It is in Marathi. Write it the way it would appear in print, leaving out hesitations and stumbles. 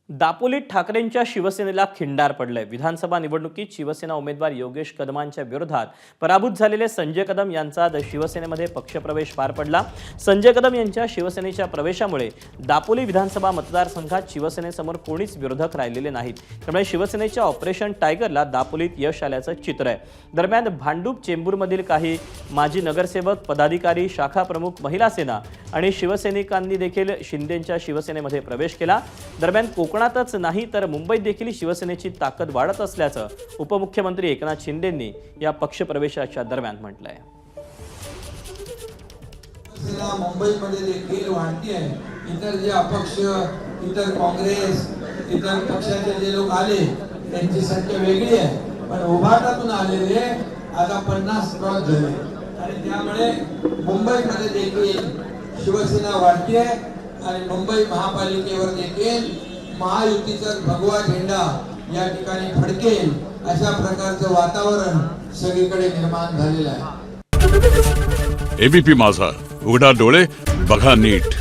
दापोलीत ठाकरेंच्या शिवसेनेला खिंडार पडलंय। विधानसभा निवडणुकीत शिवसेना उमेदवार योगेश कदमांच्या विरोधात पराभूत झालेले संजय कदम यांचा आज शिवसेनेमध्ये पक्षप्रवेश पार पडला। संजय कदम यांच्या शिवसेनेच्या प्रवेशामुळे दापोली विधानसभा मतदारसंघात शिवसेनेसमोर कोणीच विरोधक राहिलेले नाहीत। त्यामुळे शिवसेनेच्या ऑपरेशन टायगरला दापोलीत यश आल्याचं चित्र आहे। दरम्यान भांडूप चेंबूरमधील काही माजी नगरसेवक, पदाधिकारी, शाखा प्रमुख, महिला सेना आणि शिवसैनिकांनी देखील शिंदेंच्या शिवसेनेमध्ये प्रवेश केला। दरम्यान कोकणातच नाही तर मुंबईत देखील शिवसेनेची ताकद वाढत असल्याचं उपमुख्यमंत्री एकनाथ शिंदेंनी या पक्षप्रवेशाच्या दरम्यान म्हटलंय। मुंबईमध्ये देखील वाढती आहे। इतर जे अपक्ष, इतर काँग्रेस, इतर पक्षाचे जे लोक आले त्यांची संख्या वेगळी आहे, पण उभाटातून आलेले आता 50 क्रॉस झाले आणि त्यामुळे मुंबईमध्ये देखील शिवसेना वाढती आहे आणि मुंबई महापालिकेवर देखील महायुतीचा भगवा झेंडा या ठिकाणी फडकेल अशा प्रकारचं वातावरण सगळीकडे निर्माण झालेलं आहे। एबीपी माझा, उघडा डोळे बघा नीट।